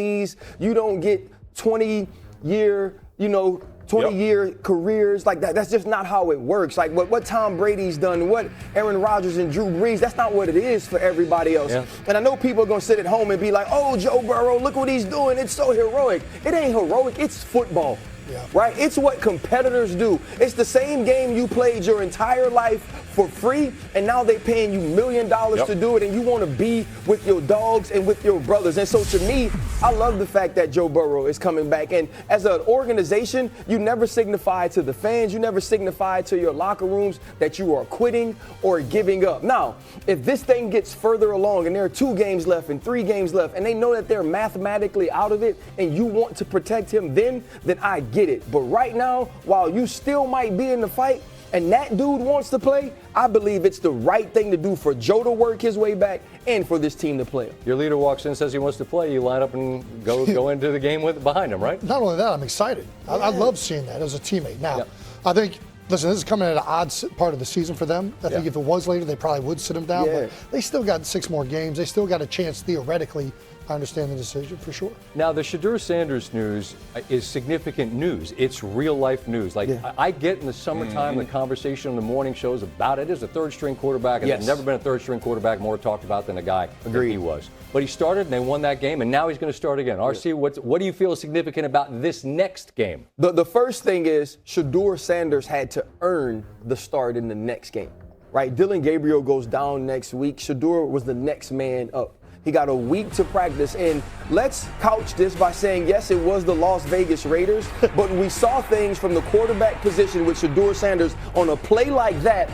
You don't get 20-year, 20-year careers like that. That's just not how it works. Like what Tom Brady's done, what Aaron Rodgers and Drew Brees, that's not what it is for everybody else. Yeah. And I know people are going to sit at home and be like, oh, Joe Burrow, look what he's doing. It's so heroic. It ain't heroic. It's football. Yeah. Right? It's what competitors do. It's the same game you played your entire life for free, and now they're paying you $1 million to do it, and you want to be with your dogs and with your brothers. And so to me, I love the fact that Joe Burrow is coming back. And as an organization, you never signify to the fans, you never signify to your locker rooms that you are quitting or giving up. Now, if this thing gets further along and there are 2 games left and 3 games left, and they know that they're mathematically out of it, and you want to protect him then I get it. But right now, while you still might be in the fight and that dude wants to play, I believe it's the right thing to do for Joe to work his way back and for this team to play. Your leader walks in, says he wants to play. You line up and go into the game behind him, right? Not only that, I'm excited. Yeah. I love seeing that as a teammate. Now, I think, listen, this is coming at an odd part of the season for them. I think if it was later, they probably would sit him down. Yeah. But they still got 6 more games. They still got a chance, theoretically. I understand the decision for sure. Now, the Shadur Sanders news is significant news. It's real life news. I get in the summertime the conversation on the morning shows about it as a third-string quarterback, and there's never been a third-string quarterback more talked about than a guy than he was. But he started, and they won that game, and now he's going to start again. RC, what do you feel is significant about this next game? The first thing is Shadur Sanders had to earn the start in the next game, right? Dylan Gabriel goes down next week. Shedeur was the next man up. He got a week to practice. And let's couch this by saying, yes, it was the Las Vegas Raiders, but we saw things from the quarterback position with Shadur Sanders on a play like that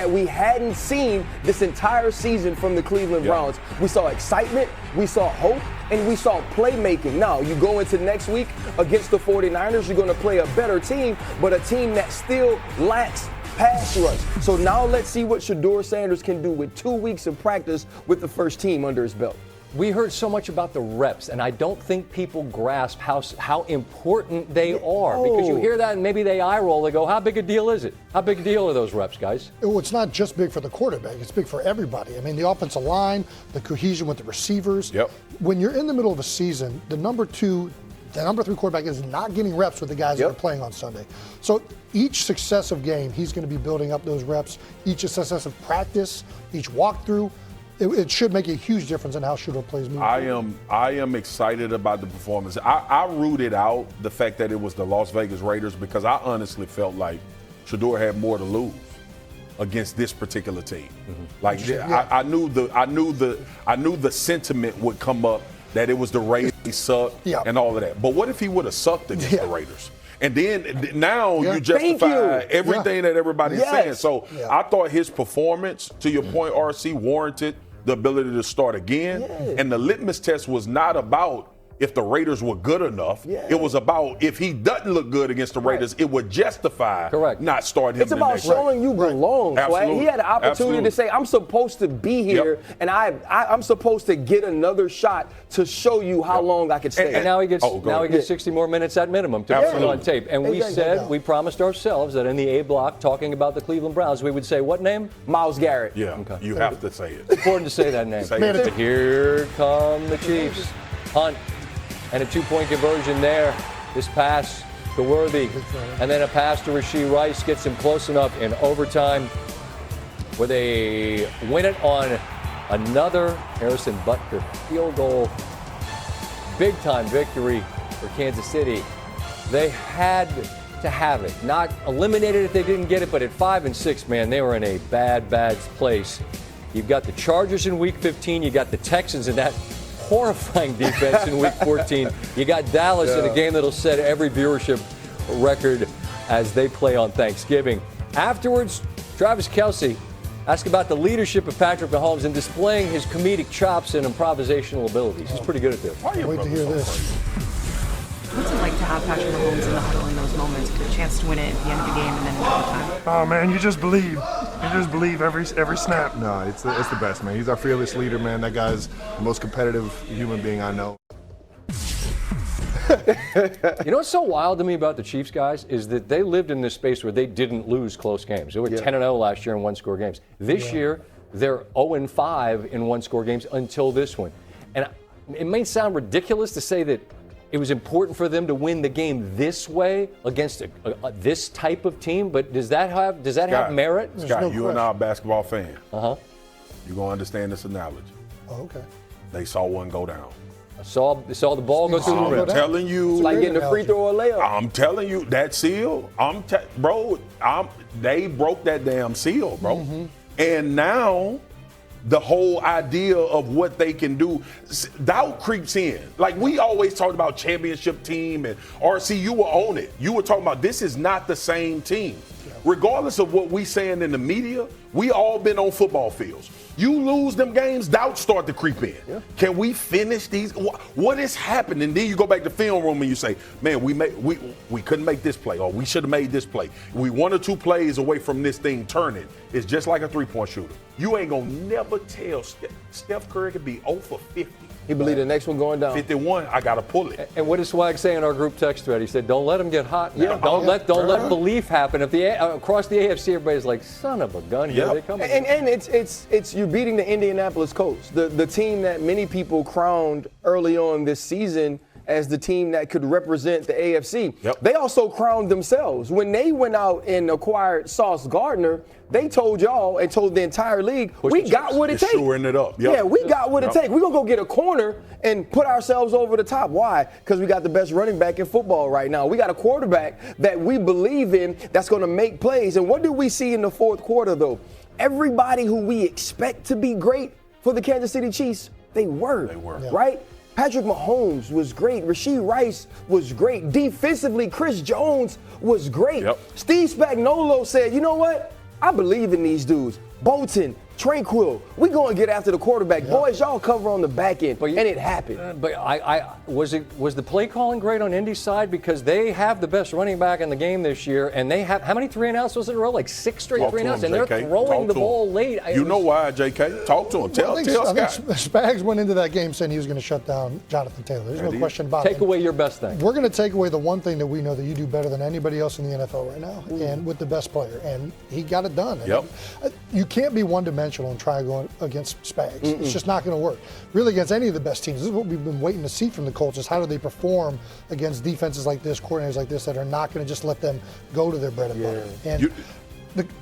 we hadn't seen this entire season from the Cleveland Browns. We saw excitement, we saw hope, and we saw playmaking. Now, you go into next week against the 49ers, you're going to play a better team, but a team that still lacks pass rush. So now let's see what Shadur Sanders can do with 2 weeks of practice with the first team under his belt. We heard so much about the reps, and I don't think people grasp how important they are. Because you hear that and maybe they eye roll. They go, how big a deal is it? How big a deal are those reps, guys? Well, it's not just big for the quarterback. It's big for everybody. I mean, the offensive line, the cohesion with the receivers. When you're in the middle of a season, the number 3 quarterback is not getting reps with the guys that are playing on Sunday. So each successive game, he's going to be building up those reps. Each successive practice, each walkthrough, it should make a huge difference in how Shadur plays moving forward. I am excited about the performance. I rooted out the fact that it was the Las Vegas Raiders because I honestly felt like Shadur had more to lose against this particular team. I knew the sentiment would come up that it was the Raiders suck and all of that. But what if he would have sucked against the Raiders? And then now you justify everything that everybody's saying. So I thought his performance, to your point, RC, warranted the ability to start again. And the litmus test was not about if the Raiders were good enough. It was about if he doesn't look good against the Raiders, it would justify not starting him. It's about showing you belong. He had an opportunity to say, I'm supposed to be here, and I'm supposed to get another shot to show you how long I could stay. And now he gets 60 more minutes at minimum to put on tape. And we promised ourselves that in the A block, talking about the Cleveland Browns, we would say what name? Myles Garrett. You have to say it. It's important to say that name. Here come the Chiefs. Hunt. And a 2-point conversion there. This pass to Worthy. And then a pass to Rashee Rice gets him close enough in overtime where they win it on another Harrison Butker field goal. Big time victory for Kansas City. They had to have it. Not eliminated if they didn't get it, but at 5-6, man, they were in a bad place. You've got the Chargers in Week 15. You got the Texans in that horrifying defense in Week 14. You got Dallas in a game that'll set every viewership record as they play on Thanksgiving. Afterwards, Travis Kelce asked about the leadership of Patrick Mahomes and displaying his comedic chops and improvisational abilities. He's pretty good at this. Wait to hear this. What's it like to have Patrick Mahomes in the huddle in those moments, get a chance to win it at the end of the game and then in overtime? Oh man, you just believe. You just believe every snap. No, it's the best, man. He's our fearless leader, man. That guy's the most competitive human being I know. You know what's so wild to me about the Chiefs, guys, is that they lived in this space where they didn't lose close games. They were 10-0 last year in one-score games. This year, they're 0-5 in one-score games until this one. And it may sound ridiculous to say that it was important for them to win the game this way against this type of team, but does that have merit? Scott, you and I are basketball fan. You're gonna understand this analogy. Oh, okay. They saw one go down. I saw the ball go through the rim. I'm telling you, It's like getting a free throw or layup. I'm telling you, that seal, they broke that damn seal, bro. And now the whole idea of what they can do, doubt creeps in. Like we always talked about championship team and RC, you were on it. You were talking about this is not the same team. Regardless of what we saying in the media, we all been on football fields. You lose them games, doubts start to creep in. Yeah. Can we finish these? What is happening? Then you go back to the film room and you say, man, we couldn't make this play, or we should have made this play. We 1 or 2 plays away from this thing turning. It's just like a 3-point shooter. You ain't gonna never tell Steph Curry could be 0 for 50. He believe the next one going down. 51, I gotta pull it. And what does Swag say in our group text thread? He said, "Don't let him get hot now. Don't let belief happen." If across the AFC, everybody's like, "Son of a gun, here they come." And it's you're beating the Indianapolis Colts, the team that many people crowned early on this season as the team that could represent the AFC. They also crowned themselves when they went out and acquired Sauce Gardner. They told y'all and told the entire league, we got what it takes. Shoring it up. Yeah, we got what it takes. We're going to go get a corner and put ourselves over the top. Why? Because we got the best running back in football right now. We got a quarterback that we believe in that's going to make plays. And what do we see in the fourth quarter, though? Everybody who we expect to be great for the Kansas City Chiefs, they were. Right? Patrick Mahomes was great. Rasheed Rice was great. Defensively, Chris Jones was great. Steve Spagnuolo said, you know what? I believe in these dudes. Bolton, Tranquil, we going to get after the quarterback. Boys, y'all cover on the back end, and it happened. But was the play calling great on Indy's side? Because they have the best running back in the game this year, and they have, how many 3-and-outs was it in a row? Like 6 straight 3-and-outs, and they're throwing the ball late. You know why, JK? Talk to him. Tell I think Spags went into that game saying he was going to shut down Jonathan Taylor. There's no question about it. Take away your best thing. We're going to take away the one thing that we know that you do better than anybody else in the NFL right now, and with the best player, and he got it done. You can't be one-dimensional and try going against Spags. It's just not going to work. Really, against any of the best teams. This is what we've been waiting to see from the Colts, is how do they perform against defenses like this, coordinators like this, that are not going to just let them go to their bread and butter. And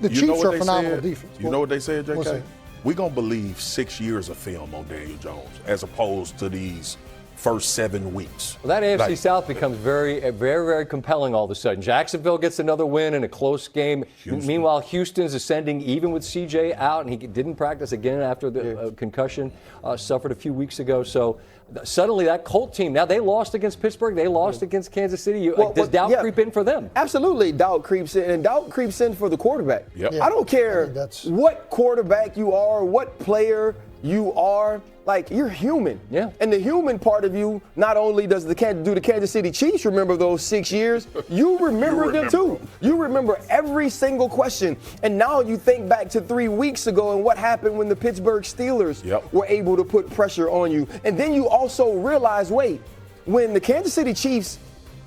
the Chiefs are a phenomenal defense. You know what they said, JK? We're going to believe 6 years of film on Daniel Jones as opposed to these first 7 weeks. Well, that AFC South becomes very, very, very compelling all of a sudden. Jacksonville gets another win in a close game. Meanwhile, Houston's ascending even with CJ out, and he didn't practice again after the concussion suffered a few weeks ago. So suddenly that Colt team, now they lost against Pittsburgh, they lost against Kansas City. Does doubt creep in for them? Absolutely, doubt creeps in, and doubt creeps in for the quarterback. I don't care what quarterback you are, what player you are. Like, you're human. And the human part of you, not only do the Kansas City Chiefs remember those 6 years, you remember them too. You remember every single question. And now you think back to 3 weeks ago and what happened when the Pittsburgh Steelers were able to put pressure on you. And then you also realize, wait, when the Kansas City Chiefs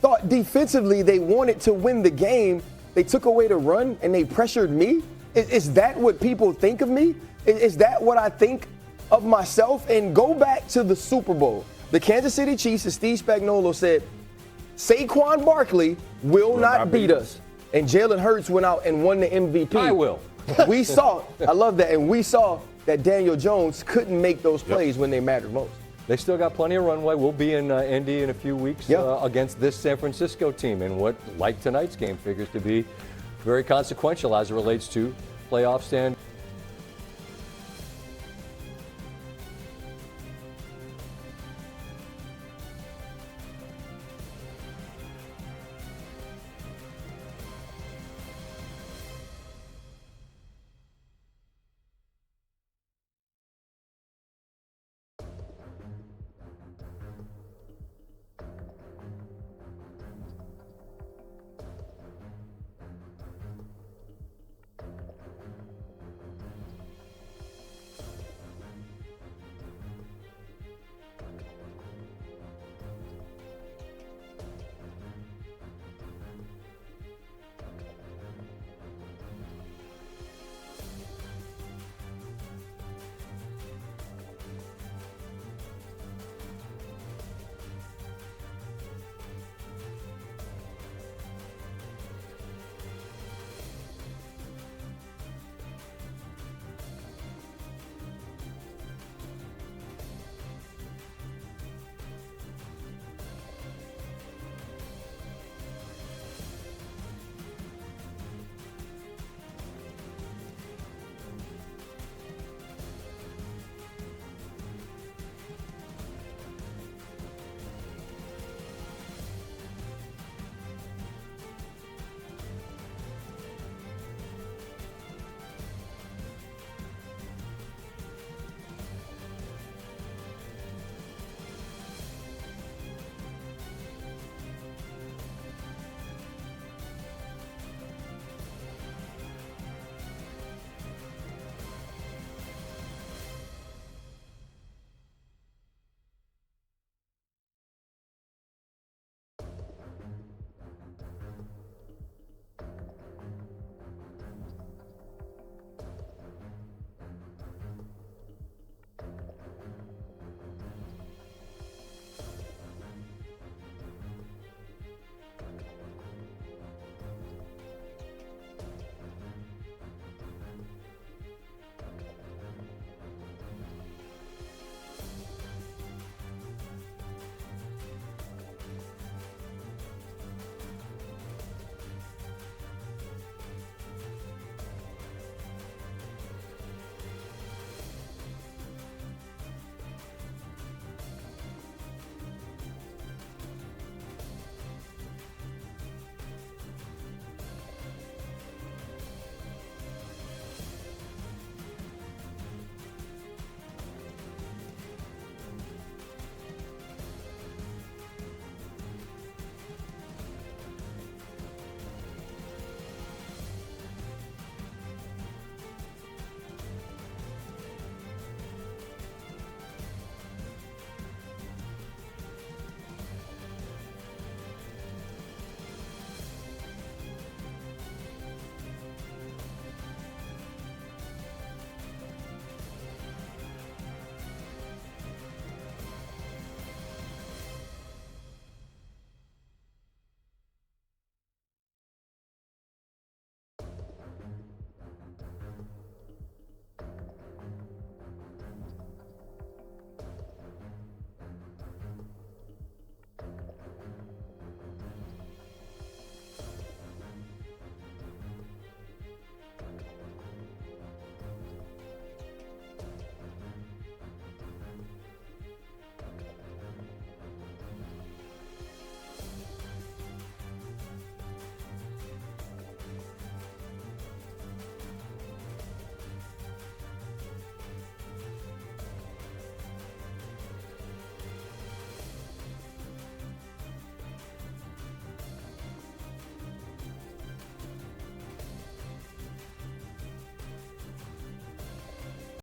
thought defensively they wanted to win the game, they took away the run and they pressured me? Is that what people think of me? Is that what I think of myself? And go back to the Super Bowl. The Kansas City Chiefs, as Steve Spagnuolo said, Saquon Barkley will not beat us. And Jalen Hurts went out and won the MVP. I will. We saw, I love that, and we saw that Daniel Jones couldn't make those plays when they mattered most. They still got plenty of runway. We'll be in Indy in a few weeks against this San Francisco team in what, like tonight's game, figures to be very consequential as it relates to playoff stand.